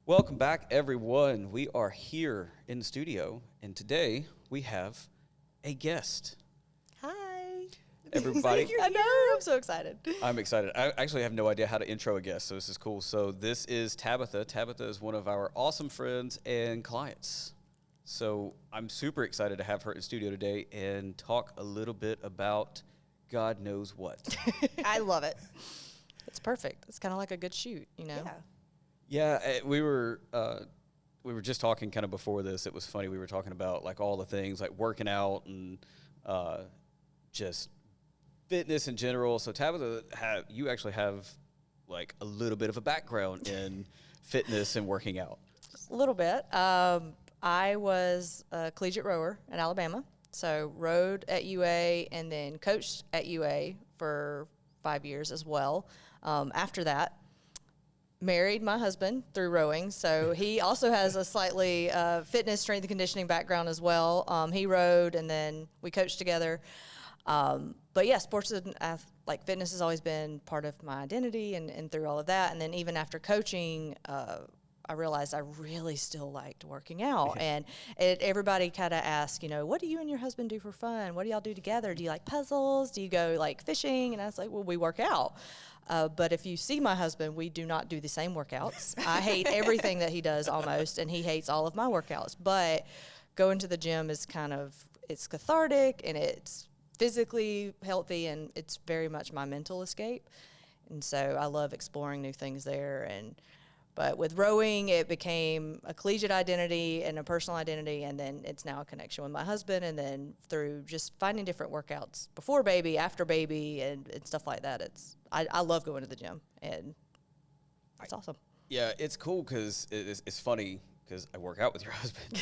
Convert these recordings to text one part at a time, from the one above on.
Welcome back, everyone. We are here in the studio, and today we have a guest. Hi. Everybody, I know. I'm so excited. I'm excited. I actually have no idea how to intro a guest, so this is cool. So this is Tabitha. Tabitha is one of our awesome friends and clients. So I'm super excited to have her in the studio today and talk a little bit about God knows what. I love it. It's perfect. It's kind of like a good shoot, you know? Yeah. Yeah, we were just talking kind of before this. It was funny. We were talking about like all the things like working out and just fitness in general. So Tabitha, you actually have like a little bit of a background in fitness and working out. A little bit. I was a collegiate rower in Alabama. So rowed at UA and then coached at UA for 5 years as well. After that, married my husband through rowing, so he also has a slightly fitness, strength, and conditioning background as well. He rowed, and then we coached together. But yeah, sports and like fitness has always been part of my identity, and through all of that. And then even after coaching, I realized I really still liked working out. And everybody kind of asks, what do you and your husband do for fun? What do y'all do together? Do you like puzzles? Do you go like fishing? And I was like, well, we work out. But if you see my husband, we do not do the same workouts. I hate everything that he does almost, and he hates all of my workouts. But going to the gym is it's cathartic, and it's physically healthy, and it's very much my mental escape. And so I love exploring new things there. But with rowing, it became a collegiate identity and a personal identity, and then it's now a connection with my husband, and then through just finding different workouts before baby, after baby, and stuff like that. I love going to the gym, and it's awesome. Yeah, it's cool because it's funny because I work out with your husband.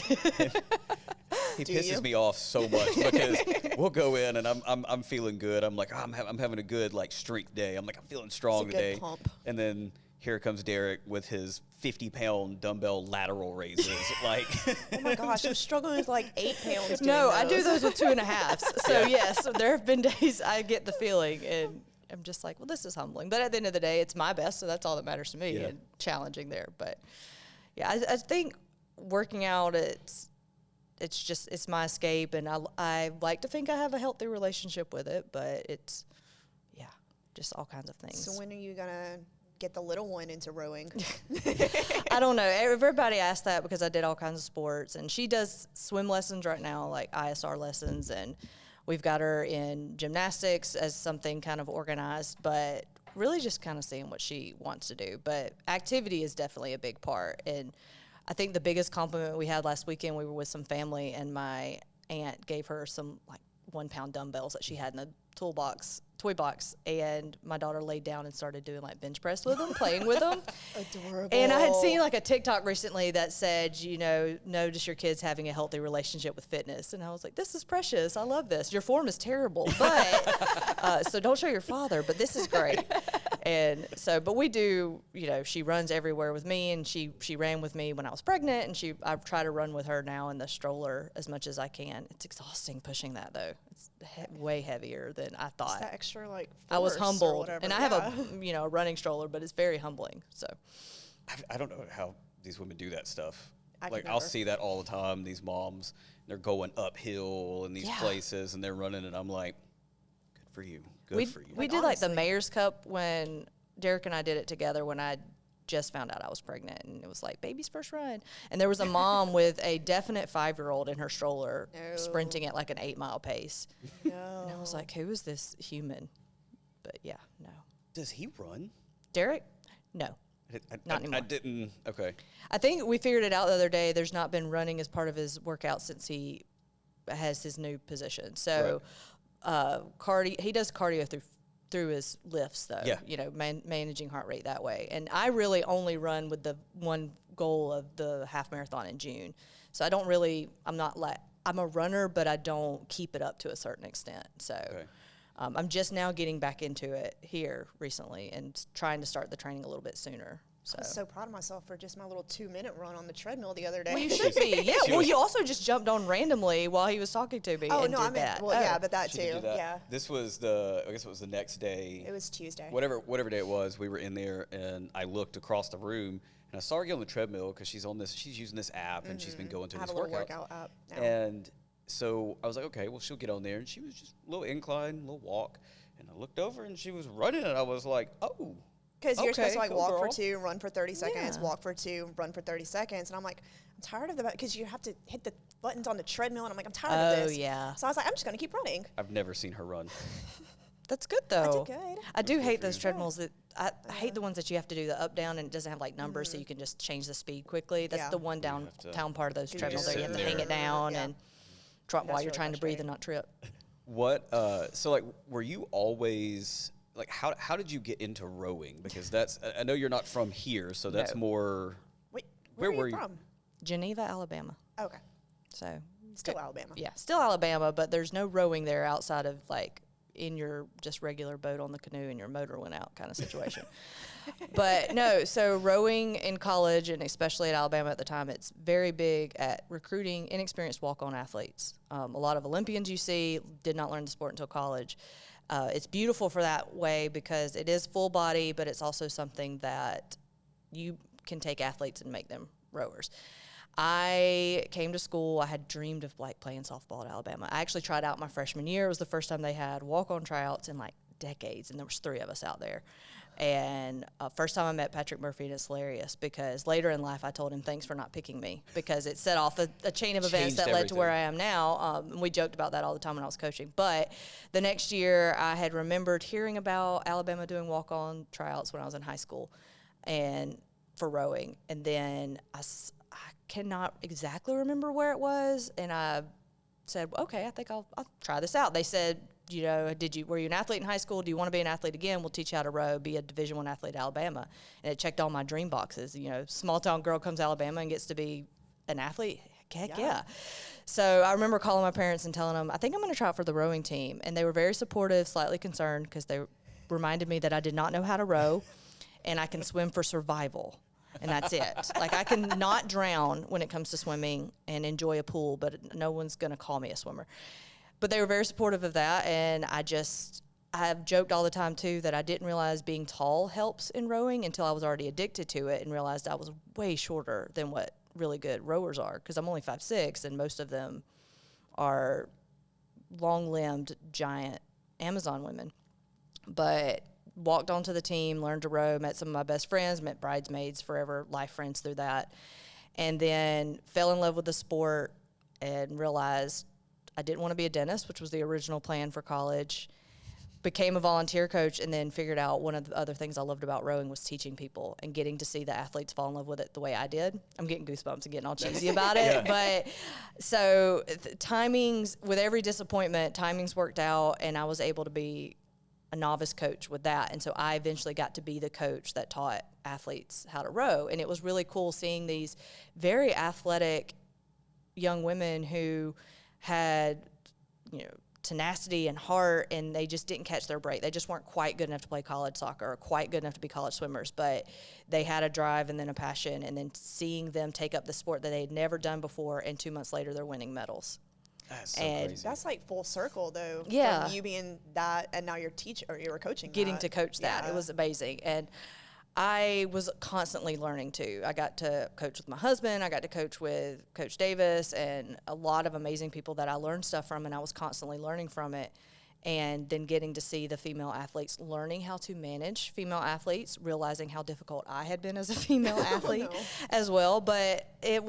He pisses me off so much because we'll go in and I'm feeling good. I'm like, I'm having a good like strength day. I'm feeling strong today. Pump. And then here comes Derek with his 50-pound dumbbell lateral raises. Like, Oh my gosh, I'm struggling with like 8 pounds. No, I do those with 2.5s. So yes, there have been days I get the feeling, and I'm just like, well, this is humbling. But at the end of the day, it's my best, so that's all that matters to me. Yeah. And challenging there, but yeah, I think working out, it's my escape, and I like to think I have a healthy relationship with it, but it's just all kinds of things. So when are you gonna get the little one into rowing? I don't know. Everybody asks that because I did all kinds of sports, and she does swim lessons right now, like ISR lessons, and we've got her in gymnastics as something kind of organized, but really just kind of seeing what she wants to do. But activity is definitely a big part, and I think the biggest compliment we had last weekend, we were with some family, and my aunt gave her some like 1-pound dumbbells that she had in the toy box, and my daughter laid down and started doing like bench press with them, playing with them. Adorable. And I had seen like a TikTok recently that said, notice your kids having a healthy relationship with fitness. And I was like, this is precious. I love this. Your form is terrible, but so don't show your father, but this is great. And so, but we do, she runs everywhere with me, and she ran with me when I was pregnant, and I try to run with her now in the stroller as much as I can. It's exhausting pushing that though. It's way heavier than I thought. It's that extra like I was force or humbled, whatever. and I have a running stroller, but it's very humbling. So I don't know how these women do that stuff. I'll I'll see that all the time. These moms, they're going uphill in these places, and they're running, and I'm like, good for you. Good for you. We did like the Mayor's Cup when Derek and I did it together when I just found out I was pregnant, and it was like baby's first run, and there was a mom with a definite 5-year-old in her stroller sprinting at like an 8-mile pace. No. And I was like, who is this human? But yeah, no. Does he run? Derek? No. Not anymore. I didn't. Okay. I think we figured it out the other day. There's not been running as part of his workout since he has his new position. So he does cardio through his lifts, though. Yeah. Managing heart rate that way. And I really only run with the one goal of the half marathon in June. So I'm a runner, but I don't keep it up to a certain extent. So I'm just now getting back into it here recently and trying to start the training a little bit sooner. So. I was so proud of myself for just my little 2-minute run on the treadmill the other day. Well, you should be. Yeah. Well, you also just jumped on randomly while he was talking to me. Oh, and no, did I mean, that. well, yeah, but that She too. did do that. Yeah. This was I guess it was the next day. It was Tuesday. Whatever day it was, we were in there, and I looked across the room, And I saw her get on the treadmill because she's using this app and she's been going through I have this a little workout. workout app now. And so I was like, okay, well, she'll get on there. And she was just a little incline, a little walk. And I looked over and she was running, and I was like, oh. Because you're supposed to like cool, walk girl. for 2, run for 30 seconds, Yeah. walk for 2, run for 30 seconds. And I'm like, I'm tired of the, because you have to hit the buttons on the treadmill. And I'm like, I'm tired of this. Yeah. So I was like, I'm just going to keep running. I've never seen her run. That's good though. did good. I do good hate for those you. treadmills that I hate the ones that you have to do the up down and it doesn't have like numbers so you can just change the speed quickly. That's Yeah. the one have to- downtown part of those You're treadmills just that you have to sitting hang it there. down Yeah. and while That's you're really trying to breathe frustrating. and not trip. What, so like, were you always, like, how did you get into rowing? Because I know you're not from here, so that's No. more, Wait, Where where were are you? you from? Geneva, Alabama. Okay. So Still Alabama. yeah, still Alabama, but there's no rowing there outside of like in your just regular boat on the canoe and your motor went out kind of situation. But no, so rowing in college and especially at Alabama at the time, it's very big at recruiting inexperienced walk-on athletes. A lot of Olympians you see did not learn the sport until college. It's beautiful for that way because it is full body, but it's also something that you can take athletes and make them rowers. I came to school. I had dreamed of like playing softball at Alabama. I actually tried out my freshman year. It was the first time they had walk-on tryouts in like decades, and there was 3 of us out there. And first time I met Patrick Murphy, and it's hilarious because later in life I told him thanks for not picking me because it set off a chain of events Changed that led to where I everything. am now. And we joked about that all the time when I was coaching. But the next year I had remembered hearing about Alabama doing walk-on tryouts when I was in high school and for rowing. And then I cannot exactly remember where it was. And I said, okay, I think I'll try this out. They said, you know, were you an athlete in high school? Do you want to be an athlete again? We'll teach you how to row, be a Division I athlete at Alabama. And it checked all my dream boxes. You know, small town girl comes to Alabama and gets to be an athlete. Heck yeah. So I remember calling my parents and telling them, I think I'm going to try out for the rowing team. And they were very supportive, slightly concerned because they reminded me that I did not know how to row and I can swim for survival. And that's it. Like I can not drown when it comes to swimming and enjoy a pool, but no one's going to call me a swimmer. But they were very supportive of that, and I've joked all the time, too, that I didn't realize being tall helps in rowing until I was already addicted to it and realized I was way shorter than what really good rowers are because I'm only 5'6", and most of them are long-limbed, giant Amazon women. But walked onto the team, learned to row, met some of my best friends, met bridesmaids, forever life friends through that, and then fell in love with the sport and realized I didn't want to be a dentist, which was the original plan for college. Became a volunteer coach and then figured out one of the other things I loved about rowing was teaching people and getting to see the athletes fall in love with it the way I did. I'm getting goosebumps and getting all cheesy about it. But so timings, with every disappointment, timings worked out and I was able to be a novice coach with that. And so I eventually got to be the coach that taught athletes how to row. And it was really cool seeing these very athletic young women who had, you know, tenacity and heart, and they just didn't catch their break. They just weren't quite good enough to play college soccer or quite good enough to be college swimmers, but they had a drive and then a passion, and then seeing them take up the sport that they had never done before, and 2 months later they're winning medals. That's so And crazy. That's like full circle, though. Yeah. From you being that, and now you're you're coaching. Getting that. to coach that. Yeah. It was amazing. And I was constantly learning too. I got to coach with my husband. I got to coach with Coach Davis and a lot of amazing people that I learned stuff from, and I was constantly learning from it. And then getting to see the female athletes learning how to manage female athletes, realizing how difficult I had been as a female athlete as well. But it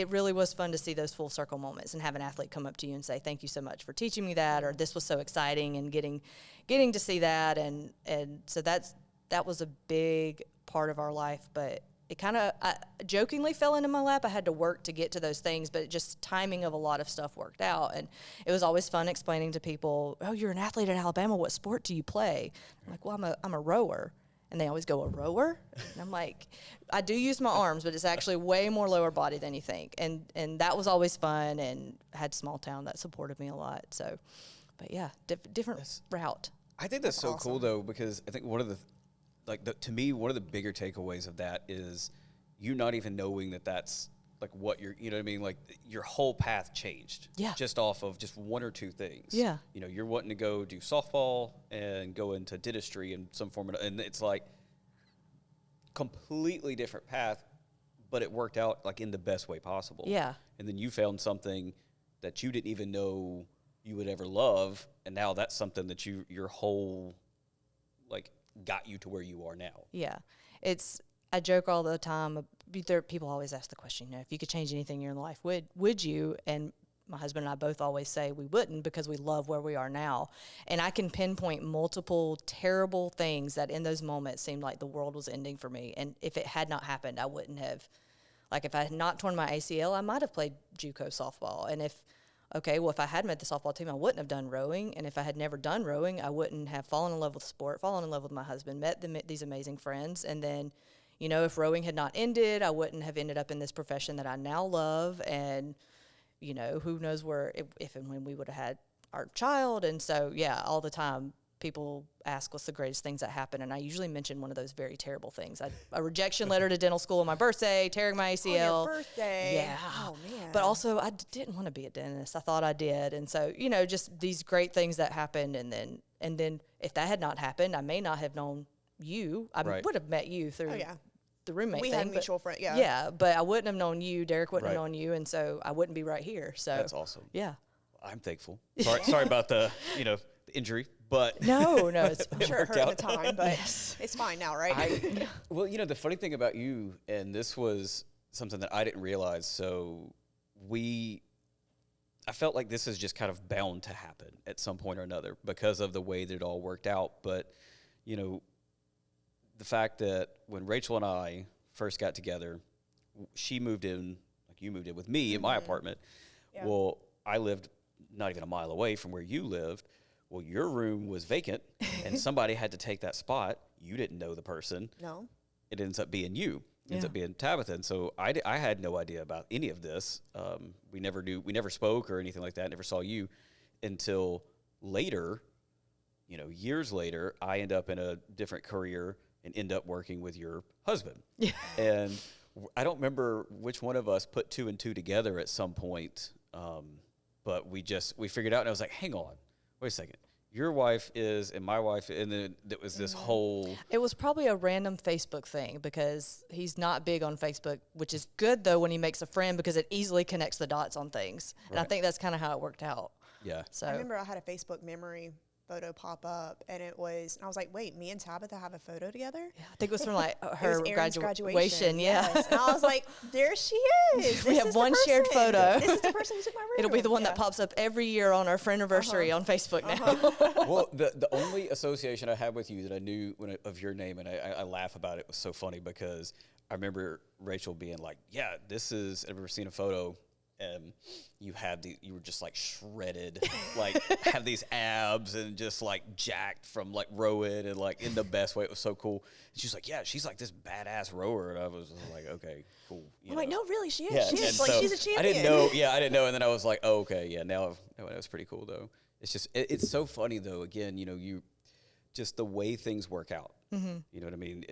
really was fun to see those full circle moments and have an athlete come up to you and say, thank you so much for teaching me that, or this was so exciting, and getting to see that. And so that was a big part of our life, but it kind of jokingly fell into my lap. I had to work to get to those things, but just timing of a lot of stuff worked out. And it was always fun explaining to people, oh, you're an athlete at Alabama. What sport do you play? I'm like, well, I'm a rower. And they always go, a rower? And I'm like, I do use my arms, but it's actually way more lower body than you think. And that was always fun, and had small town that supported me a lot. So, but yeah, different route. I think that's so cool awesome. though, because I think one of the to me, one of the bigger takeaways of that is you not even knowing that that's like what you're, you know what I mean? Like your whole path changed. Yeah. Just off of just 1 or 2 things. Yeah. You know, you're wanting to go do softball and go into dentistry in some form, and it's like completely different path. but it worked out like in the best way possible. Yeah. And then you found something that you didn't even know you would ever love, and now that's something that your whole like got you to where you are now. Yeah. I joke all the time. People always ask the question, if you could change anything in your life, would you? And my husband and I both always say we wouldn't, because we love where we are now. And I can pinpoint multiple terrible things that in those moments seemed like the world was ending for me. And if it had not happened, I wouldn't have. Like, if I had not torn my ACL, I might have played JUCO softball. And if I had made the softball team, I wouldn't have done rowing. And if I had never done rowing, I wouldn't have fallen in love with sport, fallen in love with my husband, met these amazing friends. And then, if rowing had not ended, I wouldn't have ended up in this profession that I now love. And, who knows where, if and when we would have had our child. And so, yeah, all the time people ask what's the greatest things that happened. And I usually mention one of those very terrible things. A rejection letter to dental school on my birthday, tearing my ACL. On your birthday. Yeah. Oh, man. But also, I didn't want to be a dentist. I thought I did. And so, just these great things that happened. And then if that had not happened, I may not have known you. I would have met you through the roommate we thing. had a mutual friend, yeah. Yeah, but I wouldn't have known you. Derek wouldn't have known you. And so I wouldn't be right here. So That's awesome. Yeah. I'm thankful. Sorry about the injury, but No, it's I'm sure it hurt at the time, but it's fine now, right? Well, the funny thing about you, and this was something that I didn't realize. So I felt like this is just kind of bound to happen at some point or another because of the way that it all worked out. But, the fact that when Rachel and I first got together, she moved in, like you moved in with me in my apartment. Yeah. Well, I lived not even a mile away from where you lived. Well, your room was vacant, and somebody had to take that spot. You didn't know the person. No. It ends up being you. It ends up being Tabitha. And so I had no idea about any of this. We never spoke or anything like that, never saw you until later, years later, I end up in a different career and end up working with your husband. Yeah. And I don't remember which one of us put two and two together at some point, but we figured out, and I was like, hang on, wait a second. Your wife is, and my wife, and then there was this whole... It was probably a random Facebook thing because he's not big on Facebook, which is good, though, when he makes a friend because it easily connects the dots on things. Right. And I think that's kind of how it worked out. Yeah. So I remember I had a Facebook memory photo pop up, and I was like, wait, me and Tabitha have a photo together? Yeah, I think it was from like her graduation. Yeah. Yes. And I was like, there she is. We have one shared photo. This is the person who took my room. It'll be the one that pops up every year on our friend anniversary on Facebook now. Well, the only association I had with you that I knew of your name, and I laugh about it, was so funny because I remember Rachel being like, yeah, this is, I've ever seen a photo, and you were just like shredded, like have these abs and just like jacked from like rowing and like in the best way. It was so cool. And she's like, yeah, she's like this badass rower. And I was like, okay, cool. I'm like, no, really, she is. Yeah. She is. Like, she's a champion. I didn't know. And then I was like, oh, okay, yeah, now it was pretty cool though. It's just, it's so funny though. Again, you just the way things work out. Mm-hmm. You know what I mean?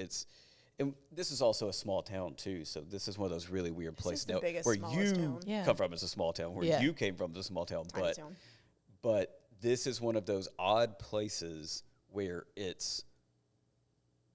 And this is also a small town too, so this is one of those really weird places now where you come from is a small town, where you came from is a small town, but this is one of those odd places where it's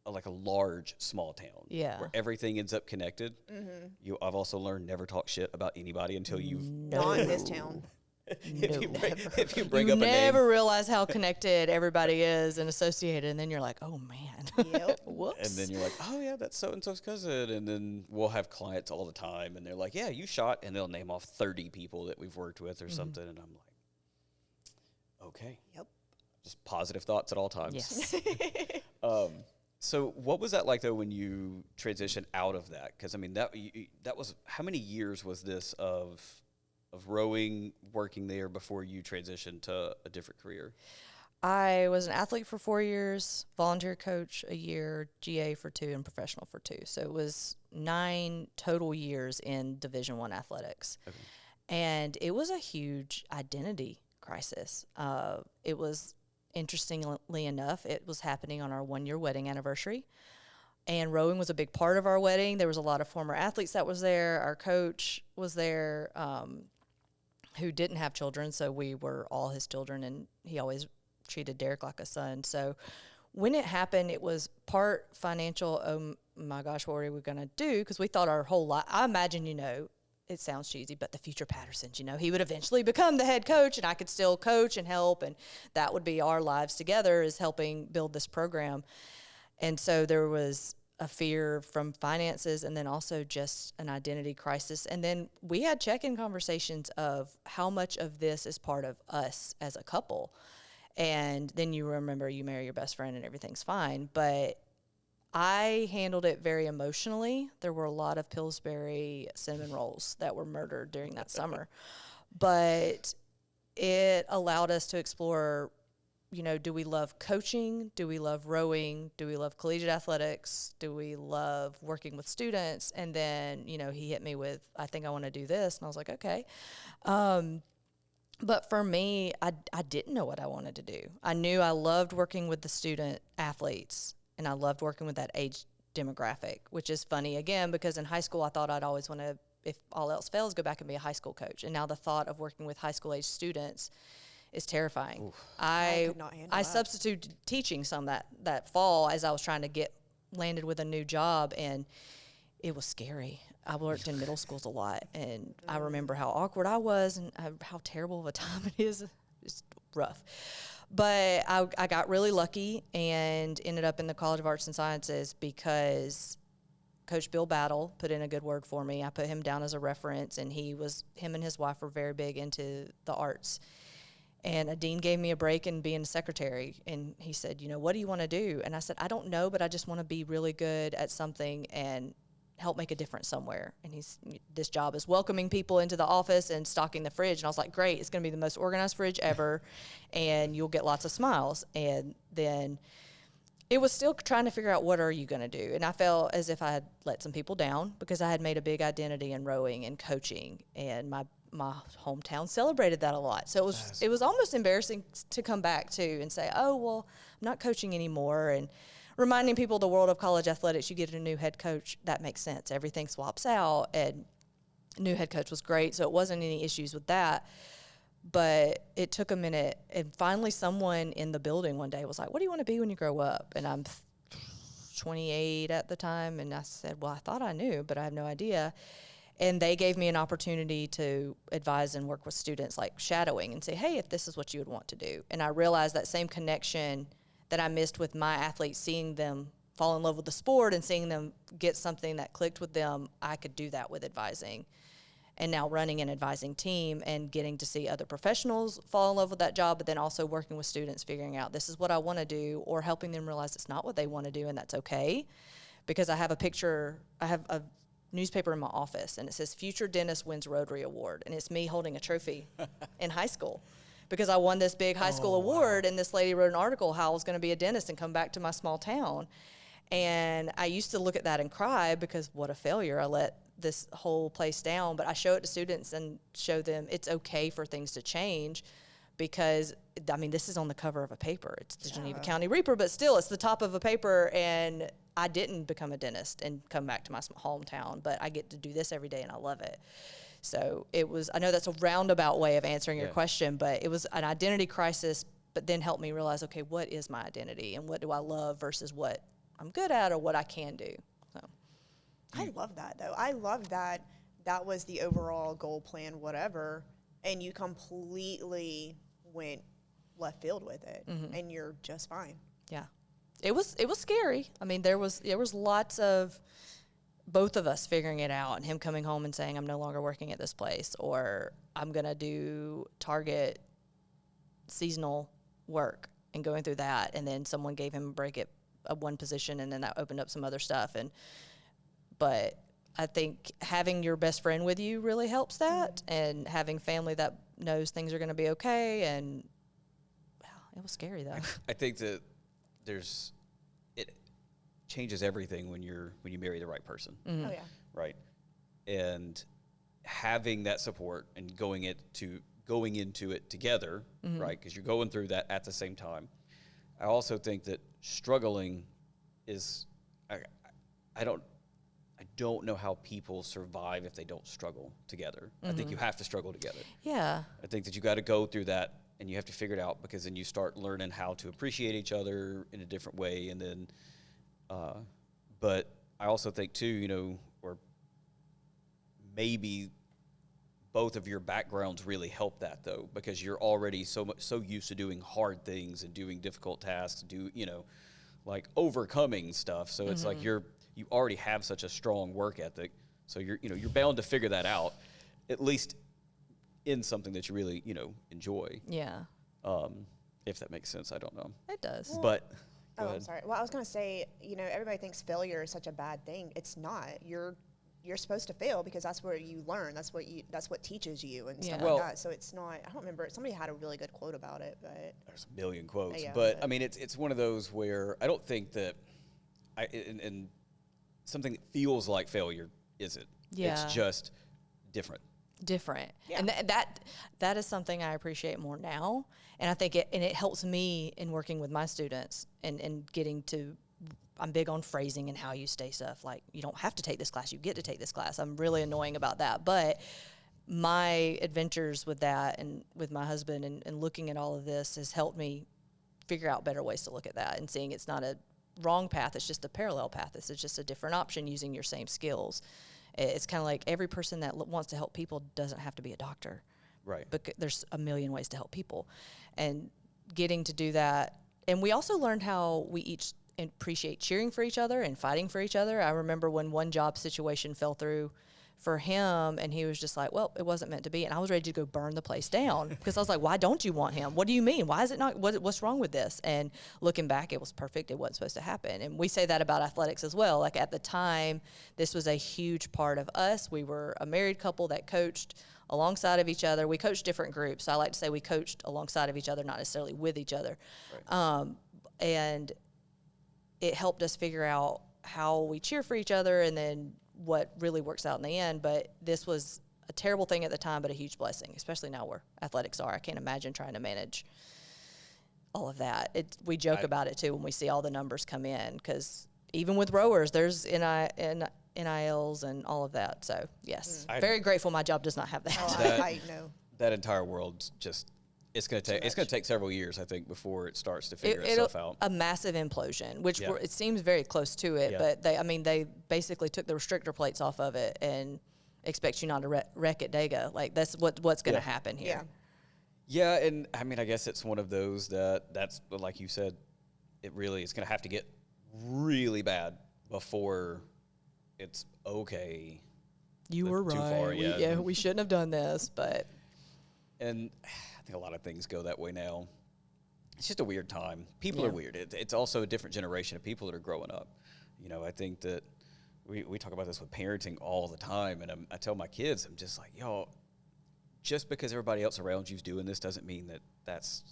like a large small town, where everything ends up connected. Mm-hmm. I've also learned never talk shit about anybody until you've not in this town. If you bring up a name, never realize how connected everybody is and associated, and then you're like, oh man, yep. Whoops. And then you're like, oh yeah, that's so and so's cousin. And then we'll have clients all the time, and they're like, yeah, you shot, and they'll name off 30 people that we've worked with or something, and I'm like, okay, yep, just positive thoughts at all times. Yes. So what was that like though when you transitioned out of that? Because I mean that was, how many years was this of rowing, working there before you transitioned to a different career? I was an athlete for 4 years, volunteer coach a year, GA for 2, and professional for 2. So it was 9 total years in Division I athletics. Okay. And it was a huge identity crisis. It was, interestingly enough, it was happening on our 1-year wedding anniversary. And rowing was a big part of our wedding. There was a lot of former athletes that was there. Our coach was there, who didn't have children, so we were all his children, and he always treated Derek like a son. So when it happened, it was part financial my gosh, what are we going to do? Because we thought our whole life, I imagine, it sounds cheesy, but the future Pattersons, he would eventually become the head coach and I could still coach and help. And that would be our lives together, is helping build this program. And so there was a fear from finances, and then also just an identity crisis. And then we had check-in conversations of how much of this is part of us as a couple. And then you remember you marry your best friend and everything's fine. But I handled it very emotionally. There were a lot of Pillsbury cinnamon rolls that were murdered during that summer. But it allowed us to explore, do we love coaching? Do we love rowing? Do we love collegiate athletics? Do we love working with students? And then, he hit me with, I think I want to do this. And I was like, okay. But for me, I didn't know what I wanted to do. I knew I loved working with the student athletes, and I loved working with that age demographic, which is funny, again, because in high school I thought I'd always want to, if all else fails, go back and be a high school coach. And now the thought of working with high school age students is terrifying. Oof. I could not handle that. Substituted teaching some that fall as I was trying to get landed with a new job, and it was scary. I worked in middle schools a lot, and I remember how awkward I was and how terrible of a time it is. It's rough. But I got really lucky and ended up in the College of Arts and Sciences because Coach Bill Battle put in a good word for me. I put him down as a reference, and him and his wife were very big into the arts. And a dean gave me a break in being a secretary, and he said, what do you want to do? And I said, I don't know, but I just want to be really good at something and help make a difference somewhere. And this job is welcoming people into the office and stocking the fridge. And I was like, great, it's going to be the most organized fridge ever, and you'll get lots of smiles. And then it was still trying to figure out, what are you going to do? And I felt as if I had let some people down, because I had made a big identity in rowing and coaching, and my hometown celebrated that a lot. So it was almost embarrassing to come back to and say, oh, well, I'm not coaching anymore. And reminding people the world of college athletics, you get a new head coach, that makes sense. Everything swaps out, and new head coach was great. So it wasn't any issues with that. But it took a minute. And finally someone in the building one day was like, what do you want to be when you grow up? And I'm 28 at the time. And I said, well, I thought I knew, but I have no idea. And they gave me an opportunity to advise and work with students, like shadowing, and say, hey, if this is what you would want to do. And I realized that same connection that I missed with my athletes, seeing them fall in love with the sport and seeing them get something that clicked with them, I could do that with advising. And now running an advising team and getting to see other professionals fall in love with that job, but then also working with students, figuring out this is what I want to do, or helping them realize it's not what they want to do, and that's okay. Because I have a newspaper in my office, and it says Future Dentist Wins Rotary Award, and it's me holding a trophy in high school, because I won this big high school award. And this lady wrote an article how I was going to be a dentist and come back to my small town. And I used to look at that and cry, because what a failure. I let this whole place down. But I show it to students and show them it's okay for things to change, because this is on the cover of a paper. It's the Geneva County Reaper, but still it's the top of a paper. And I didn't become a dentist and come back to my hometown, but I get to do this every day, and I love it. So I know that's a roundabout way of answering your question, but it was an identity crisis, but then helped me realize, okay, what is my identity, and what do I love versus what I'm good at or what I can do. So I love that, though. I love that was the overall goal, plan, whatever, and you completely went left field with it, and you're just fine. Yeah. It was scary. There was lots of both of us figuring it out, and him coming home and saying, I'm no longer working at this place, or I'm going to do Target seasonal work, and going through that. And then someone gave him a break at one position, and then that opened up some other stuff. But I think having your best friend with you really helps that, and having family that knows things are going to be okay. And it was scary, though. I think that it changes everything when you marry the right person. Oh yeah. Right. And having that support and going into it together, right? Because you're going through that at the same time. I also think that struggling is, I don't know how people survive if they don't struggle together. I think you have to struggle together. Yeah. I think that you got to go through that, and you have to figure it out, because then you start learning how to appreciate each other in a different way. And then, but I also think too, you know, or maybe both of your backgrounds really help that though, because you're already so used to doing hard things and doing difficult tasks, you know, like overcoming stuff. So it's like you already have such a strong work ethic. So you're bound to figure that out, at least in something that you really, you know, enjoy. Yeah. If that makes sense, I don't know. It does. But go Oh, ahead. I'm sorry. Well, I was going to say, you know, everybody thinks failure is such a bad thing. It's not. You're supposed to fail because that's where you learn. That's what teaches you and stuff Yeah. Well, like that. So it's not. I don't remember. Somebody had a really good quote about it, but There's a million quotes, Yeah, but but- I mean, it's one of those where I don't think that and something that feels like failure isn't. Yeah. It's just different. Different. Yeah. And that is something I appreciate more now. And I think it helps me in working with my students and getting to, I'm big on phrasing and how you say stuff. Like, you don't have to take this class, you get to take this class. I'm really annoying about that. But my adventures with that and with my husband and looking at all of this has helped me figure out better ways to look at that and seeing it's not a wrong path, it's just a parallel path. It's just a different option using your same skills. It's kind of like every person that wants to help people doesn't have to be a doctor. Right. But there's a million ways to help people. And getting to do that. And we also learned how we each appreciate cheering for each other and fighting for each other. I remember when one job situation fell through for him and he was just like, well, it wasn't meant to be. And I was ready to go burn the place down because I was like, why don't you want him? What do you mean? Why is it not? What's wrong with this? And looking back, it was perfect. It wasn't supposed to happen. And we say that about athletics as well. Like at the time, this was a huge part of us. We were a married couple that coached alongside of each other. We coached different groups. So I like to say we coached alongside of each other, not necessarily with each other. Right. And it helped us figure out how we cheer for each other and then what really works out in the end. But this was a terrible thing at the time, but a huge blessing, especially now where athletics are. I can't imagine trying to manage all of that. We joke about it too when we see all the numbers come in, because even with rowers, there's NILs and all of that. So yes, very grateful my job does not have that. oh, I know. That entire world just it's going to take several years, I think, before it starts to figure itself out. A massive implosion, which Yeah. it seems very close to it, Yeah. but they basically took the restrictor plates off of it and expect you not to wreck at Daga. Like that's what's going to happen here. Yeah. Yeah, and I mean, I guess it's one of those that's like you said, it's going to have to get really bad before it's okay. You were too right. far, yeah. We shouldn't have done this, but And I think a lot of things go that way now. It's just a weird time. People are weird. It's also a different generation of people that are growing up. You know, I think that we talk about this with parenting all the time, and I tell my kids, I'm just like, yo, just because everybody else around you's doing this doesn't mean that's.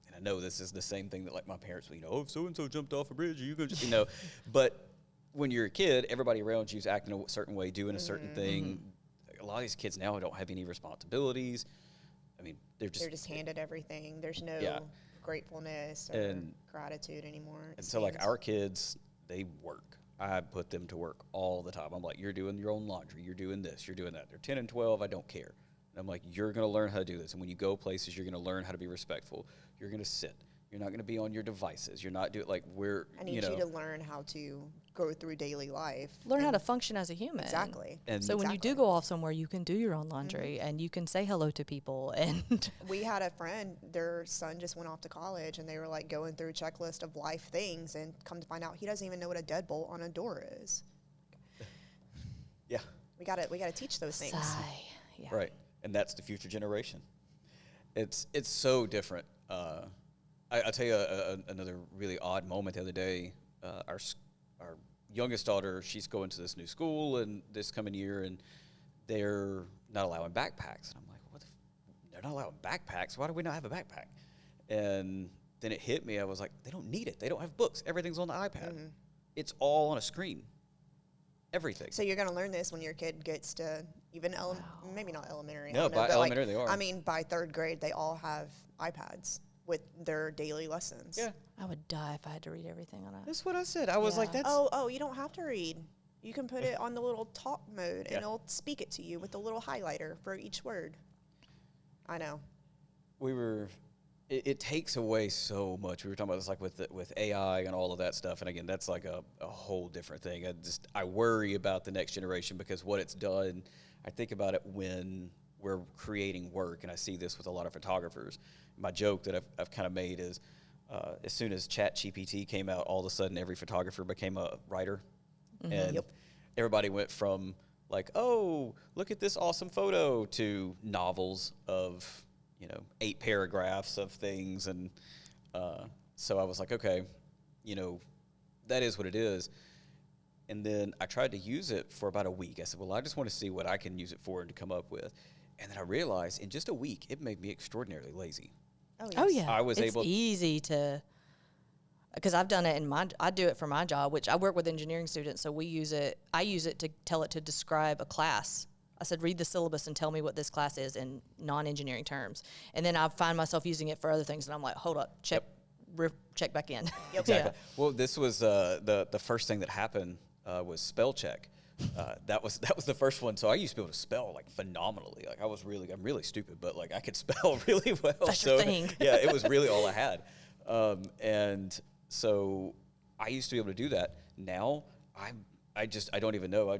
And I know this is the same thing that like my parents, if so and so jumped off a bridge, you go, But when you're a kid, everybody around you's acting a certain way, doing a certain thing. A lot of these kids now don't have any responsibilities. I mean, they're just handed everything. There's no gratefulness or And- gratitude anymore. And so, like, our kids, they work. I put them to work all the time. I'm like, you're doing your own laundry. You're doing this. You're doing that. They're 10 and 12. I don't care. And I'm like, you're going to learn how to do this. And when you go places, you're going to learn how to be respectful. You're going to sit. You're not going to be on your devices. You're not doing, like, I need you to learn how to go through daily life. learn how and- to function as a human. Exactly. And So when you do Exactly. go off somewhere, you can do your own laundry and you can say hello to people. And We had a friend, their son just went off to college, and they were like going through a checklist of life things, and come to find out he doesn't even know what a deadbolt on a door is. Yeah, We gotta teach those things. sigh. Yeah. right. And that's the future generation. It's so different. I'll tell you another really odd moment the other day. Our youngest daughter, she's going to this new school and this coming year, and they're not allowing backpacks. And I'm like, they're not allowing backpacks? Why do we not have a backpack? And then it hit me. I was like, they don't need it. They don't have books. Everything's on the iPad. It's all on a screen. Everything. So you're gonna learn this when your kid gets to even maybe not elementary. I No, don't know, by but elementary they are. I mean, by third grade, they all have iPads with their daily lessons. Yeah. I would die if I had to read everything on a. That's what I said. I was like, Yeah. that's... Oh, you don't have to read. You can put it on the little talk mode, and Yeah. it'll speak it to you with the little highlighter for each word. I know. We were it takes away so much. We were talking about this like with AI and all of that stuff. And again, that's like a whole different thing. I worry about the next generation because what it's done, I think about it when we're creating work, and I see this with a lot of photographers. My joke that I've kind of made is as soon as ChatGPT came out, all of a sudden every photographer became a writer. Mm-hmm. And everybody went from like, oh, look at this awesome photo to novels of, 8 paragraphs of things. And so I was like, okay, that is what it is. And then I tried to use it for about a week. I said, well, I just want to see what I can use it for and to come up with. And then I realized in just a week, it made me extraordinarily lazy. Oh, yes. Oh yeah, I was it's able. easy to, because I've done it I do it for my job, which I work with engineering students, so we use it. I use it to tell it to describe a class. I said, read the syllabus and tell me what this class is in non-engineering terms. And then I find myself using it for other things, and I'm like, hold up, check back in. Yep. Exactly. Yeah. Well, this was the first thing that happened was spell check. That was the first one. So I used to be able to spell like phenomenally. Like I'm really stupid, but like I could spell really well. That's your thing. Yeah, it was really all I had. And so I used to be able to do that. Now I don't even know.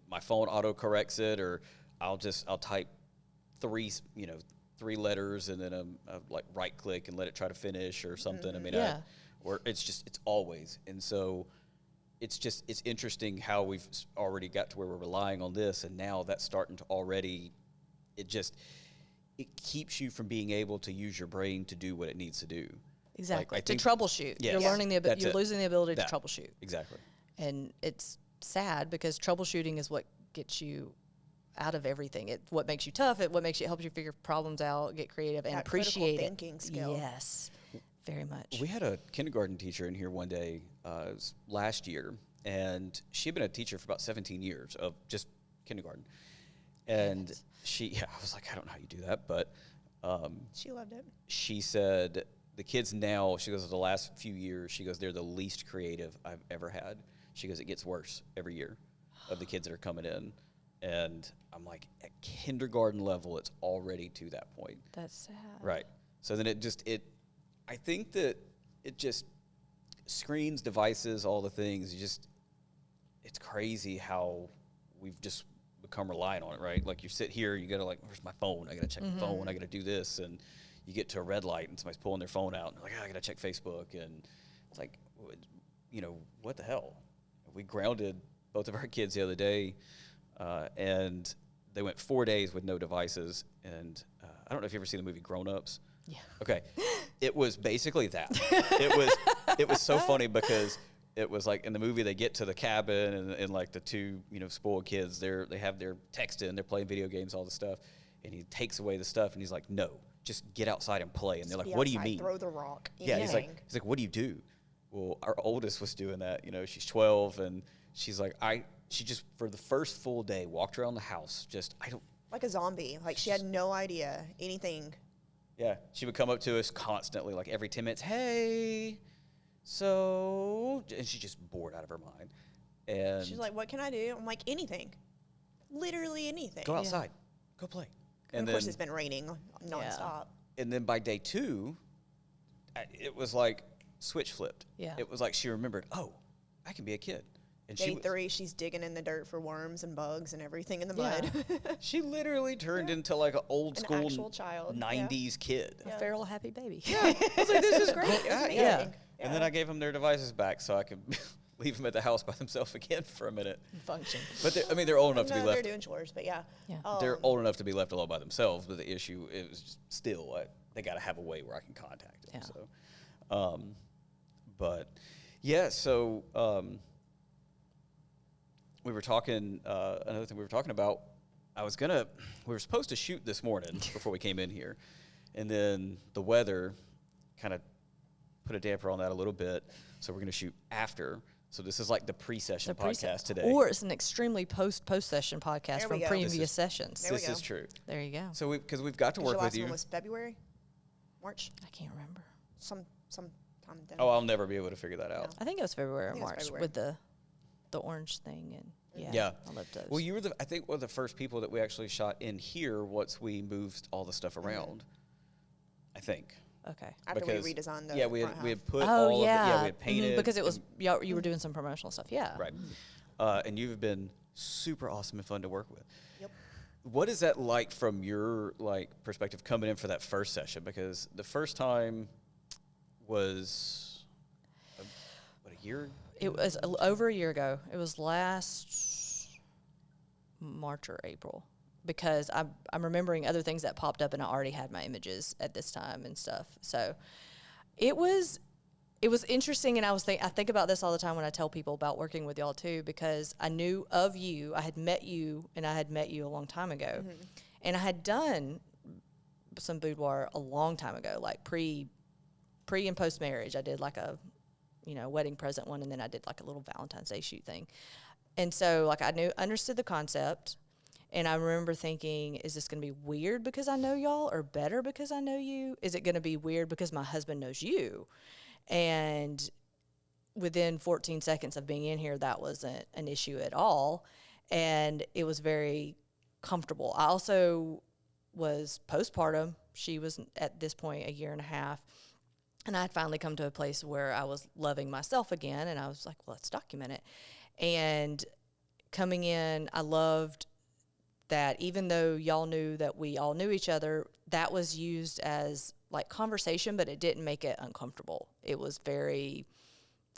My phone auto corrects it, or I'll type three letters and then I like right click and let it try to finish or something. Mm-hmm. I mean, Yeah. or it's always. And so it's interesting how we've already got to where we're relying on this, and now that's starting to already, it keeps you from being able to use your brain to do what it needs to do. Exactly. Like, to troubleshoot. Yes. You're learning That's you're it. losing the ability That. to troubleshoot. Exactly. And it's sad because troubleshooting is what gets you out of everything. What makes you tough. What helps you figure problems out, get creative, and That appreciate critical it. thinking skill. Yes, very much. We had a kindergarten teacher in here one day it was last year, and she had been a teacher for about 17 years of just kindergarten. And I was like, I don't know how you do that, but She loved it. she said the kids now, she goes, the last few years, she goes, they're the least creative I've ever had. She goes, it gets worse every year of the kids that are coming in. And I'm like, at kindergarten level, it's already to that point. That's sad. Right. So then I think that it just screens, devices, all the things, it's crazy how we've just become reliant on it, right? Like you sit here, you gotta where's my phone? I gotta check my phone, I gotta do this. And you get to a red light and somebody's pulling their phone out and like, I gotta check Facebook. And it's like, what the hell? We grounded both of our kids the other day, and they went 4 days with no devices. And I don't know if you ever seen the movie Grown Ups. Yeah. Okay. It was basically that. It was so funny because it was like in the movie they get to the cabin and like the two, spoiled kids, they have their texting, they're playing video games, all this stuff. And he takes away the stuff and he's like, no, just get outside and play. And they're like, what do you mean? Throw the rock. Yeah, he's like, what do you do? Well, our oldest was doing that. She's 12, and she's like, she just for the first full day walked around the house. Like a zombie. Like she had no idea anything. Yeah, she would come up to us constantly, like every 10 minutes. Hey, and she's just bored out of her mind. And She's like, what can I do? I'm like, anything. Literally anything. go outside, go play. And of course, it's been raining nonstop. And then by day 2, it was like switch flipped. Yeah. It was like she remembered, oh, I can be a kid. And Day 3, she's digging in the dirt for worms and bugs and everything in the mud. she literally turned into like an old An school actual child. 90s kid. A feral happy baby. I was like, this is great. Yeah. And then I gave them their devices back so I could leave them at the house by themselves again for a minute. Function. But they're old enough to be No, left. they're doing chores, but yeah. They're old enough to be left alone by themselves. But the issue is just still they got to have a way where I can contact them. Yeah. So, but yeah. So we were talking. Another thing we were talking about. We were supposed to shoot this morning before we came in here, and then the weather kind of put a damper on that a little bit. So we're going to shoot after. So this is like the pre-session podcast today. Or it's an extremely post-session podcast There from we go. previous sessions. There we This go. is true. There you go. So because we've got to work Your with last you. one was February? March? I can't remember. Sometime then. Oh, I'll never be able to figure that out. I think it was February or think it was March February. with the orange thing, and Yeah. I love those. Well, you were I think one of the first people that we actually shot in here once we moved all the stuff around. I think. Okay. After we redesigned the we front half. had put Oh, all of yeah. the, we had painted. Because it was, you were doing some promotional stuff. Yeah. Right. And you've been super awesome and fun to work with. Yep. What is that like from your perspective coming in for that first session? Because the first time was a year? It was over a year ago. It was last March or April. Because I'm remembering other things that popped up, and I already had my images at this time and stuff. So it was interesting, and I think about this all the time when I tell people about working with y'all too, because I knew of you. I had met you, and I had met you a long time ago, and I had done some boudoir a long time ago, like pre and post marriage. I did like a wedding present one, and then I did like a little Valentine's Day shoot thing, and so I understood the concept. And I remember thinking, is this going to be weird because I know y'all, or better because I know you? Is it going to be weird because my husband knows you? And within 14 seconds of being in here, that wasn't an issue at all. And it was very comfortable. I also was postpartum. She was at this point a year and a half. And I had finally come to a place where I was loving myself again. And I was like, well, let's document it. And coming in, I loved that even though y'all knew that we all knew each other, that was used as like conversation, but it didn't make it uncomfortable. It was very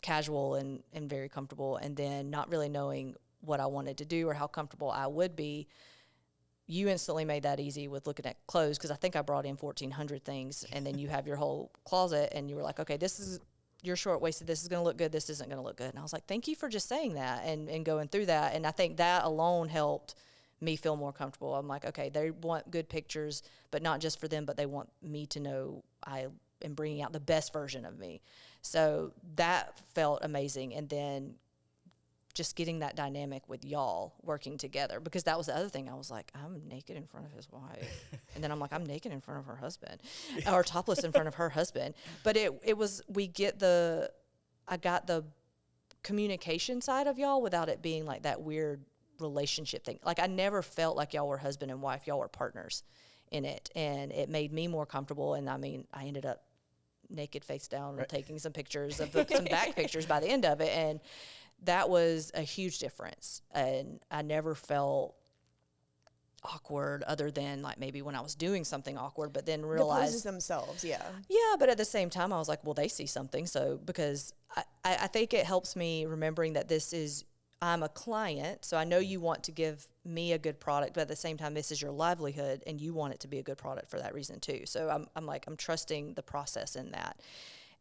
casual and very comfortable. And then not really knowing what I wanted to do or how comfortable I would be, you instantly made that easy with looking at clothes, because I think I brought in 1,400 things, and then you have your whole closet, and you were like, okay, this is, you're short-waisted, this is going to look good, this isn't going to look good. And I was like, thank you for just saying that and going through that. And I think that alone helped me feel more comfortable. I'm like, okay, they want good pictures, but not just for them, but they want me to know I am bringing out the best version of me. So that felt amazing. And then just getting that dynamic with y'all working together, because that was the other thing. I was like, I'm naked in front of his wife. And then I'm like, I'm naked in front of her husband, or topless in front of her husband. But I got the communication side of y'all without it being like that weird relationship thing. Like, I never felt like y'all were husband and wife. Y'all were partners in it, and it made me more comfortable. And I mean, I ended up naked face down and taking some pictures of some back pictures by the end of it, and that was a huge difference. And I never felt awkward, other than like maybe when I was doing something awkward, but then realized the poses themselves, yeah, but at the same time I was like, well, they see something. So because I think it helps me remembering that I'm a client, so I know you want to give me a good product, but at the same time, this is your livelihood, and you want it to be a good product for that reason too. So I'm trusting the process in that.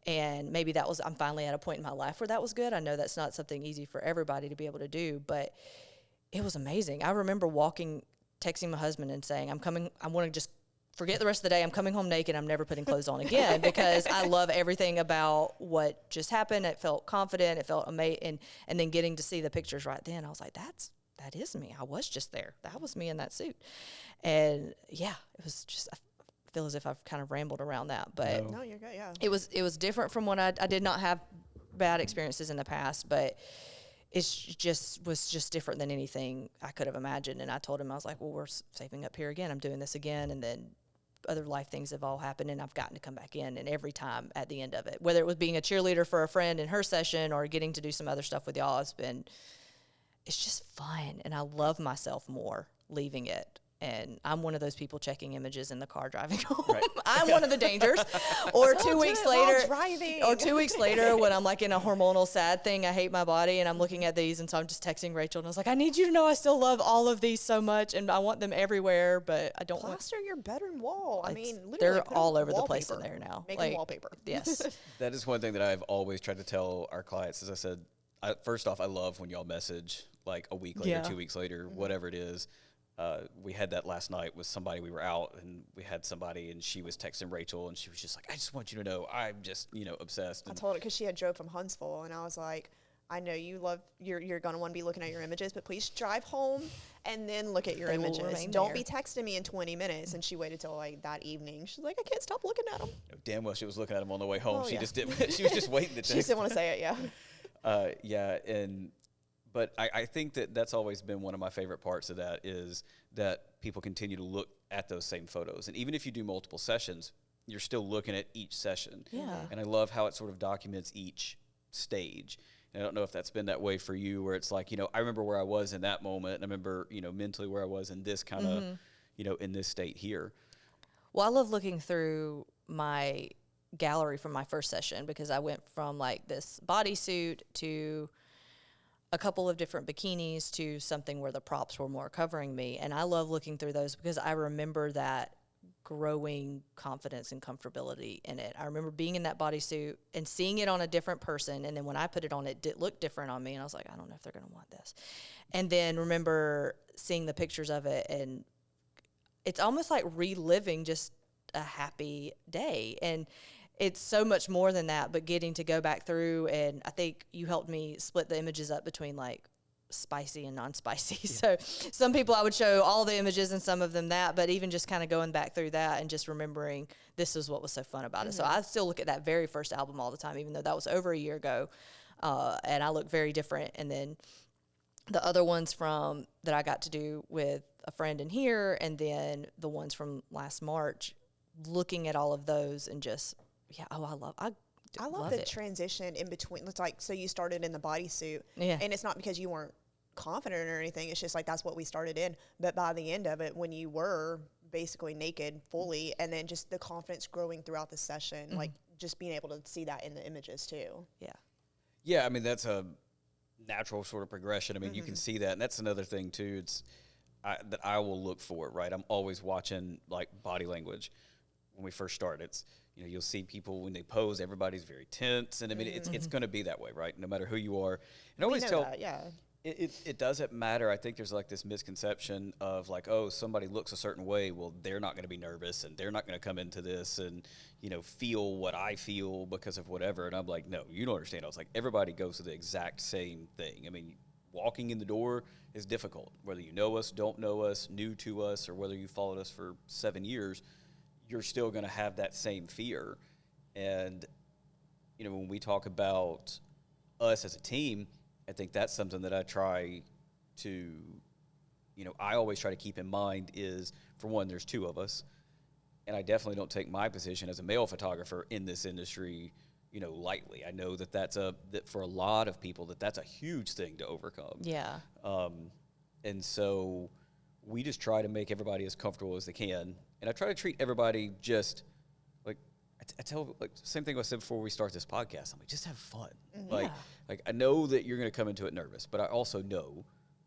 And maybe I'm finally at a point in my life where that was good. I know that's not something easy for everybody to be able to do, but it was amazing. I remember texting my husband and saying, I want to just forget the rest of the day. I'm coming home naked. I'm never putting clothes on again, because I love everything about what just happened. It felt confident. It felt amazing. And then getting to see the pictures right then, I was like, that is me. I was just there. That was me in that suit. And yeah, it was just, I feel as if I've kind of rambled around that, but no, you're good. Yeah. It was different from what I did not have bad experiences in the past, but was just different than anything I could have imagined. And I told him, I was like, well, we're saving up here again. I'm doing this again. And then other life things have all happened, and I've gotten to come back in. And every time at the end of it, whether it was being a cheerleader for a friend in her session or getting to do some other stuff with y'all, it's just fun. And I love myself more leaving it. And I'm one of those people checking images in the car driving home. Right. I'm one of the dangers. Or 2 weeks later, when I'm like in a hormonal sad thing, I hate my body, and I'm looking at these, and so I'm just texting Rachel, and I was like, I need you to know I still love all of these so much, and I want them everywhere, but I don't plaster your bedround wall. I mean, literally, they're all over the place in there now. Make wallpaper. Yes. That is one thing that I've always tried to tell our clients. As I said, first off, I love when y'all message like a week later, 2 weeks later, whatever it is. We had that last night with somebody. We were out, and we had somebody, and she was texting Rachel, and she was just like, I just want you to know I'm just, obsessed. And I told her, because she had drove from Huntsville, and I was like, I know you love, you're going to want to be looking at your images, but please drive home and then look at your images. Don't be texting me in 20 minutes. And she waited till like that evening. She's like, I can't stop looking at them. Damn well she was looking at them on the way home. She just didn't. She was just waiting to text. She just didn't want to say it, yeah. But I think that's always been one of my favorite parts of that, is that people continue to look at those same photos. And even if you do multiple sessions, you're still looking at each session. Yeah. And I love how it sort of documents each stage. And I don't know if that's been that way for you, where it's like, I remember where I was in that moment, and I remember, mentally where I was in this kind of, in this state here. Well, I love looking through my gallery from my first session, because I went from like this bodysuit to a couple of different bikinis to something where the props were more covering me. And I love looking through those because I remember that growing confidence and comfortability in it. I remember being in that bodysuit and seeing it on a different person. And then when I put it on, it did look different on me. And I was like, I don't know if they're going to want this. And then remember seeing the pictures of it, and it's almost like reliving just a happy day. And it's so much more than that, but getting to go back through, and I think you helped me split the images up between like spicy and non-spicy. Yeah. So some people I would show all the images and some of them that, but even just kind of going back through that and just remembering this is what was so fun about it. So I still look at that very first album all the time, even though that was over a year ago, and I look very different. And then the other ones from that I got to do with a friend in here, and then the ones from last March, looking at all of those and just, I love the it. transition in between. It's like, so you started in the bodysuit, and it's not because you weren't confident or anything. It's just like, that's what we started in. But by the end of it, when you were basically naked fully, and then just the confidence growing throughout the session, like just being able to see that in the images too. Yeah. Yeah. I mean, that's a natural sort of progression. I mean, you can see that. And that's another thing too. That I will look for, right? I'm always watching like body language. When we first start, it's, you'll see people when they pose, everybody's very tense. And I mean, it's going to be that way, right? No matter who you are. And I always tell, that, yeah. It doesn't matter. I think there's like this misconception of like, oh, somebody looks a certain way. Well, they're not going to be nervous, and they're not going to come into this and, feel what I feel because of whatever. And I'm like, no, you don't understand. I was like, everybody goes through the exact same thing. I mean, walking in the door is difficult, whether you know us, don't know us, new to us, or whether you followed us for 7 years. You're still going to have that same fear. And, when we talk about us as a team, I think that's something that I try to, I always try to keep in mind is, for one, there's two of us. And I definitely don't take my position as a male photographer in this industry, lightly. I know that that for a lot of people, that's a huge thing to overcome. Yeah. And so we just try to make everybody as comfortable as they can. And I try to treat everybody just like, I tell, like, same thing I said before we start this podcast. I'm like, just have fun. Like I know that you're going to come into it nervous, but I also know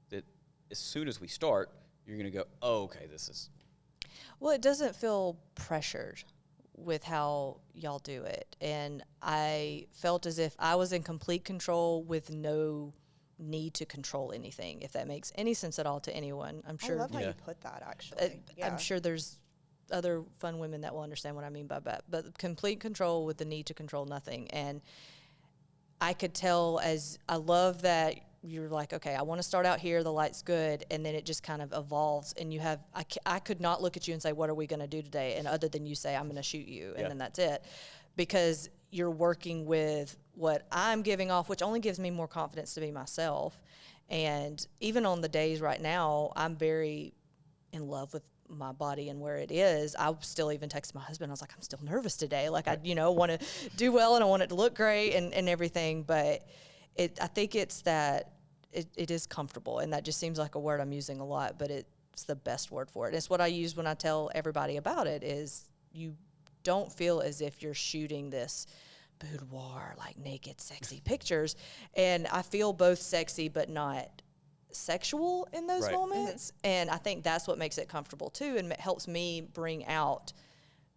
that as soon as we start, you're going to go, oh, okay, this is. Well, it doesn't feel pressured with how y'all do it. And I felt as if I was in complete control with no need to control anything, if that makes any sense at all to anyone. I'm sure. I love how you put that, actually. I'm sure there's other fun women that will understand what I mean by that. But complete control with the need to control nothing. And I could tell, as I love that you're like, okay, I want to start out here, the light's good, and then it just kind of evolves, and you have, I could not look at you and say, what are we going to do today? And other than you say, I'm going to shoot you, and then that's it. Because you're working with what I'm giving off, which only gives me more confidence to be myself. And even on the days right now, I'm very in love with my body and where it is. I still even texted my husband. I was like, I'm still nervous today. Like, I want to do well, and I want it to look great and everything. But I think it's that it is comfortable, and that just seems like a word I'm using a lot, but it's the best word for it. And it's what I use when I tell everybody about it, is you don't feel as if you're shooting this boudoir, like naked, sexy pictures. And I feel both sexy but not sexual in those moments. And I think that's what makes it comfortable too, and it helps me bring out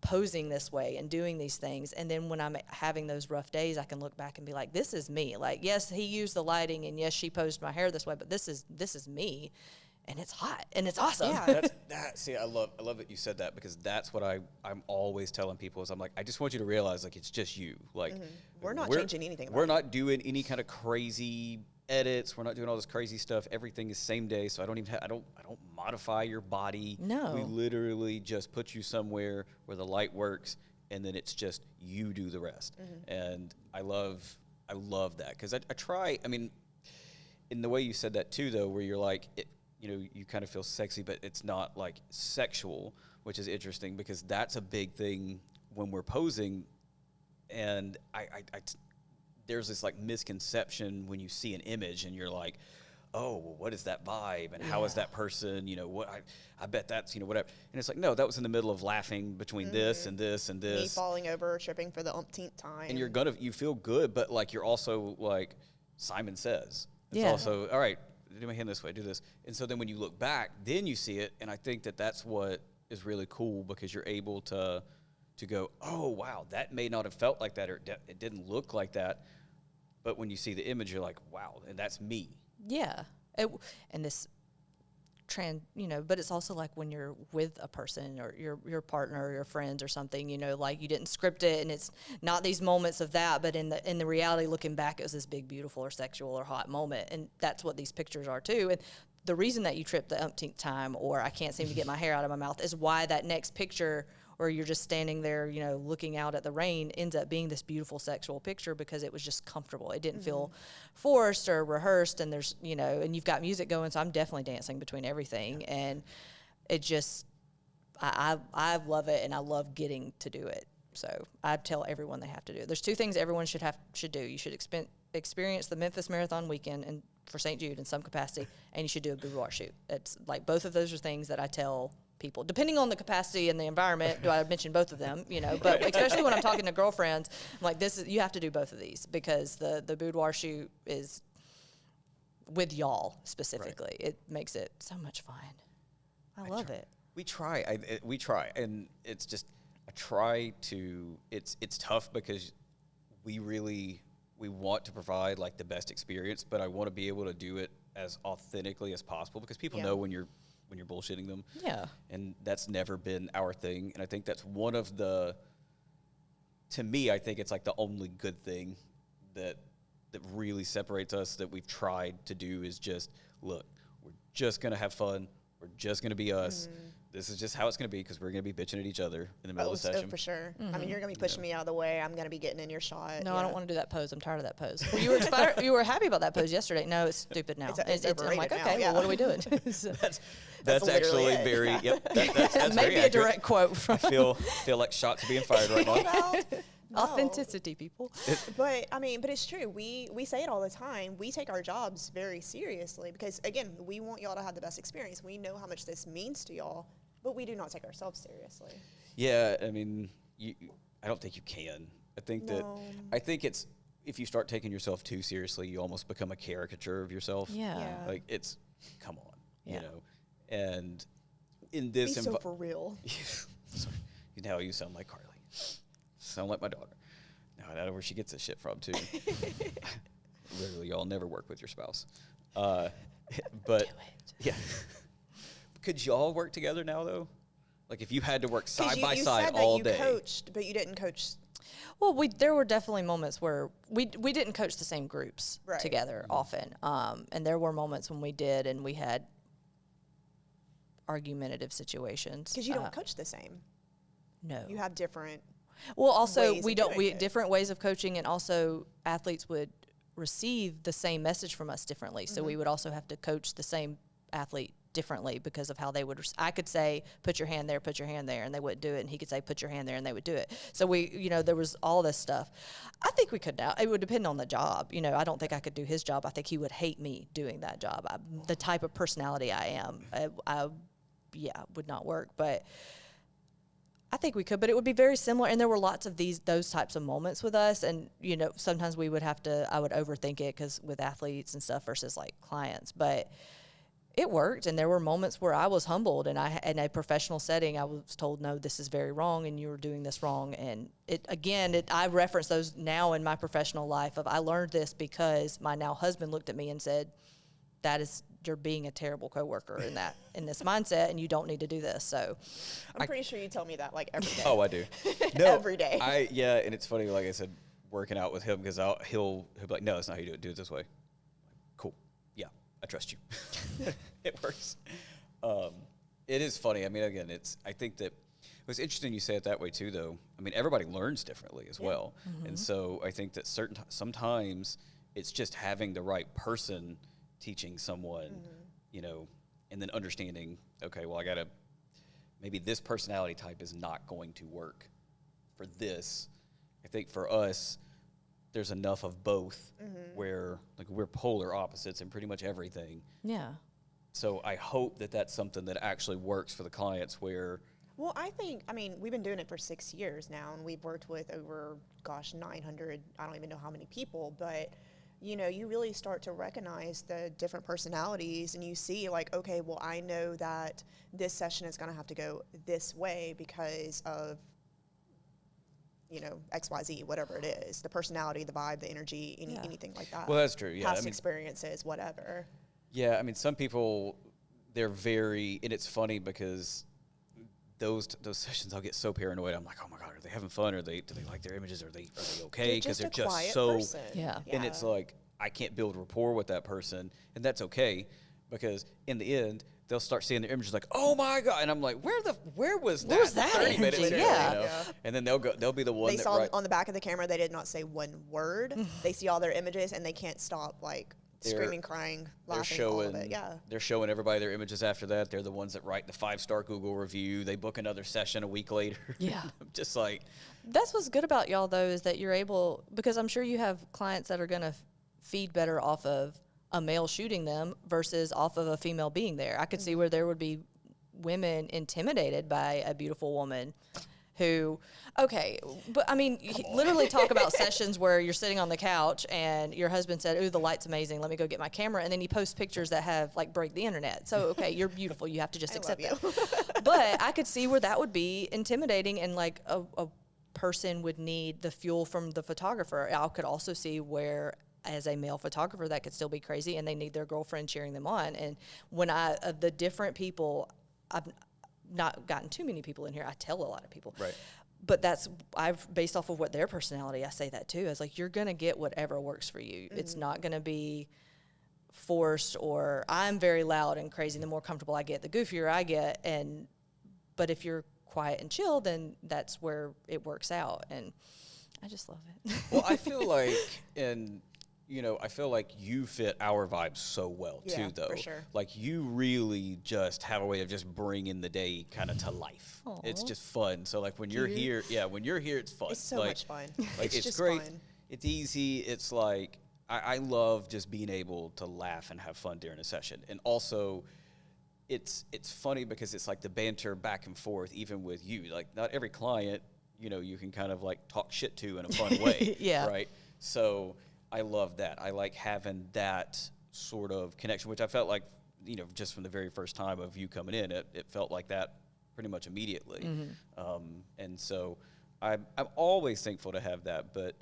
posing this way and doing these things. And then when I'm having those rough days, I can look back and be like, this is me. Like, yes, he used the lighting, and yes, she posed my hair this way, but this is me, and it's hot and it's awesome. Yeah. See, I love that you said that, because that's what I'm always telling people is, I'm like, I just want you to realize, like, it's just you. Like, we're not changing anything about we're not doing any kind of crazy edits. We're not doing all this crazy stuff. Everything is same day, so I don't even I don't modify your body. No. We literally just put you somewhere where the light works, and then it's just you do the rest. And I love that, because I try, I mean, in the way you said that too, though, where you're like, you kind of feel sexy, but it's not like sexual, which is interesting, because that's a big thing when we're posing, and there's this like misconception when you see an image and you're like, oh, well, what is that vibe and how is that person, you know, what I bet that's, you know, whatever. And it's like, no, that was in the middle of laughing between this and this and this. Me falling over, tripping for the umpteenth time. And you feel good, but like you're also like Simon Says. It's also, all right, do my hand this way, do this. And so then when you look back, then you see it. And I think that that's what is really cool, because you're able to go, oh, wow, that may not have felt like that, or it didn't look like that. But when you see the image, you're like, wow, and that's me. Yeah. And this you know, but it's also like when you're with a person or your partner or your friends or something, you know, like you didn't script it, and it's not these moments of that, but in the reality, looking back, it was this big, beautiful or sexual or hot moment. And that's what these pictures are too. And the reason that you tripped the umpteenth time, or I can't seem to get my hair out of my mouth, is why that next picture, or you're just standing there, you know, looking out at the rain, ends up being this beautiful sexual picture, because it was just comfortable. It didn't feel forced or rehearsed, and there's, you know, and you've got music going, so I'm definitely dancing between everything. And it just, I love it, and I love getting to do it. So I tell everyone they have to do it. There's two things everyone should do. You should experience the Memphis Marathon weekend and for St. Jude in some capacity, and you should do a boudoir shoot. It's like both of those are things that I tell people, depending on the capacity and the environment. Do I mention both of them? You know, but especially when I'm talking to girlfriends, I'm like, you have to do both of these, because the boudoir shoot is with y'all specifically. Right. It makes it so much fun. I love it. We try, and it's just it's tough, because we want to provide like the best experience, but I want to be able to do it as authentically as possible, because people know when you're bullshitting them. Yeah. And that's never been our thing. And I think that's one of to me, I think it's like the only good thing that really separates us, that we've tried to do, is just, look, we're just going to have fun. We're just going to be us. This is just how it's going to be, because we're going to be bitching at each other in the middle of the session. Oh, for sure. I mean, you're going to be pushing me out of the way. I'm going to be getting in your shot. No, I don't want to do that pose. I'm tired of that pose. Well, you were inspired. You were happy about that pose yesterday. No, it's stupid now. It's I'm like, now, okay, well, what are we doing? That's actually it. very, that's maybe very a direct quote from. I feel like shots are being fired right now. Well, authenticity, people. But it's true. We say it all the time. We take our jobs very seriously, because again, we want y'all to have the best experience. We know how much this means to y'all, but we do not take ourselves seriously. Yeah, I mean, I don't think you can. I think it's, if you start taking yourself too seriously, you almost become a caricature of yourself. Yeah. Like, it's, come on, you know. And in this Be so for real. Sorry. Now you sound like Carly. Sound like my daughter. Now I know where she gets this shit from too. Literally, y'all never work with your spouse. But yeah. Could y'all work together now though? Like if you had to work side by side all day. You coached, but you didn't coach. Well, there were definitely moments where we didn't coach the same groups together often. And there were moments when we did, and we had argumentative situations. Because you don't coach the same. No. You have different. Well, also we different ways of coaching, and also athletes would receive the same message from us differently. So we would also have to coach the same athlete differently because of how they would. I could say, put your hand there, and they wouldn't do it, and he could say, put your hand there, and they would do it. So there was all this stuff. I think we could now. It would depend on the job. You know, I don't think I could do his job. I think he would hate me doing that job. The type of personality I am, would not work, but. I think we could, but it would be very similar. And there were lots of those types of moments with us. And, you know, sometimes I would overthink it because with athletes and stuff versus like clients, but it worked. And there were moments where I was humbled, and in a professional setting, I was told, no, this is very wrong, and you were doing this wrong. And I reference those now in my professional life I learned this because my now husband looked at me and said, you're being a terrible coworker in this mindset, and you don't need to do this. So I'm pretty sure you tell me that like every day. Oh, I do. No, every day. And it's funny, like I said, working out with him, because he'll be like, no, that's not how you do it. Do it this way. Cool. Yeah, I trust you. It works. It is funny. I mean, again, I think that it was interesting you say it that way too, though. I mean, everybody learns differently as well. Mm-hmm. And so I think that sometimes it's just having the right person teaching someone, you know, and then understanding, okay, well, maybe this personality type is not going to work for this. I think for us, there's enough of both where like we're polar opposites in pretty much everything. Yeah. So I hope that that's something that actually works for the clients where. Well, I mean, we've been doing it for 6 years now, and we've worked with over, 900, I don't even know how many people, but, you know, you really start to recognize the different personalities, and you see, like, okay, well, I know that this session is going to have to go this way because of, you know, XYZ, whatever it is, the personality, the vibe, the energy, anything like that. Well, that's true, yeah. Past experiences, whatever. Yeah, I mean, some people, they're very, and it's funny because those sessions, I'll get so paranoid. I'm like, oh my God, are they having fun? Do they like their images? Are they okay? Because they're just so, Yeah. And it's like, I can't build rapport with that person, and that's okay, because in the end, they'll start seeing their images like, oh my God, and I'm like, where was that 30 minutes ago? Yeah. You know? And then they'll be the one They that saw on the back of the camera, they did not say one word. They see all their images, and they can't stop, like, screaming, crying, laughing, all of it. Yeah. They're showing everybody their images after that. They're the ones that write the 5-star Google review. They book another session a week later. Yeah. I'm just like. That's what's good about y'all, though, is that you're able, because I'm sure you have clients that are going to feed better off of a male shooting them versus off of a female being there. I could see where there would be women intimidated by a beautiful woman who, okay, but I mean, literally talk about sessions where you're sitting on the couch and your husband said, ooh, the light's amazing, let me go get my camera, and then he posts pictures that have, like, break the internet. So, okay, you're beautiful, you have to just accept that. But I could see where that would be intimidating, and, like, a person would need the fuel from the photographer. I could also see where, as a male photographer, that could still be crazy, and they need their girlfriend cheering them on. And when the different people, I've not gotten too many people in here. I tell a lot of people. Right. But I've based off of what their personality, I say that too. It's like, you're going to get whatever works for you. It's not going to be forced, or I'm very loud and crazy. The more comfortable I get, the goofier I get. But if you're quiet and chill, then that's where it works out. And I just love it. Well, I feel like, I feel like you fit our vibes so well too, though. For sure. Like, you really just have a way of just bringing the day kind of to life. Aww. It's just fun. So, like, when you're here, it's fun. It's so like, much fun. Like, it's just great. fun. It's easy. It's like, I love just being able to laugh and have fun during a session. And also, it's funny because it's like the banter back and forth, even with you. Like, not every client, you can kind of like talk shit to in a fun way. Yeah. Right. So I love that. I like having that sort of connection, which I felt like, just from the very first time of you coming in, it felt like that pretty much immediately. And so I'm always thankful to have that, but,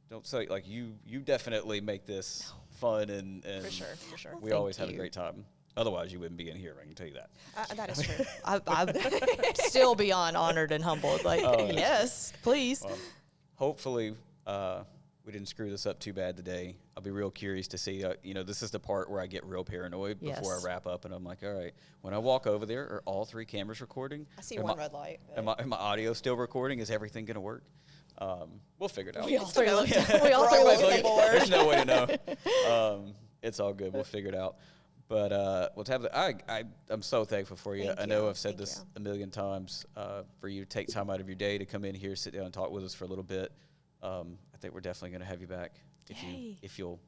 don't say, like, you definitely make this fun, and For sure. Well, we always have a great time. Otherwise, you wouldn't be in here, I can tell you that. That is true. I'm still beyond honored and humbled. Like, yes, please. Well, hopefully, we didn't screw this up too bad today. I'll be real curious to see, this is the part where I get real paranoid before I wrap up, and I'm like, all right, when I walk over there, are all 3 cameras recording? I see one red light. Am my audio still recording? Is everything going to work? We'll figure it out. We all three looked at the board. There's no way to know. It's all good. We'll figure it out. But Tabitha, I'm so thankful for you. Thank I know you. I've said Thank this you. a million times, for you to take time out of your day to come in here, sit down and talk with us for a little bit. I think we're definitely going to have you back if you'll,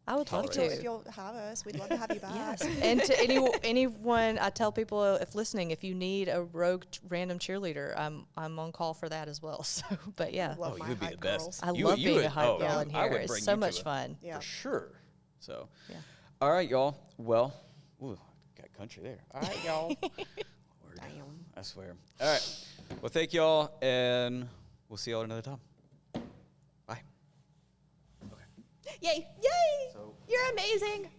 I would love tolerate to. us. If you'll have us, we'd love to have you back. Yes. And to anyone, I tell people, if listening, if you need a rogue random cheerleader, I'm on call for that as well. So, but yeah, Love Oh, my you would be hype the best. girls. I You love would- being you a would- hype oh, girl yeah. in I here. would It's bring so you to much it. fun. Yeah. For sure. So, Yeah. all right, y'all. Well, ooh, got country there. All right, y'all. Word. Damn. I swear. All right. Well, thank y'all, and we'll see y'all another time. Bye. Yay! Yay! So- You're amazing.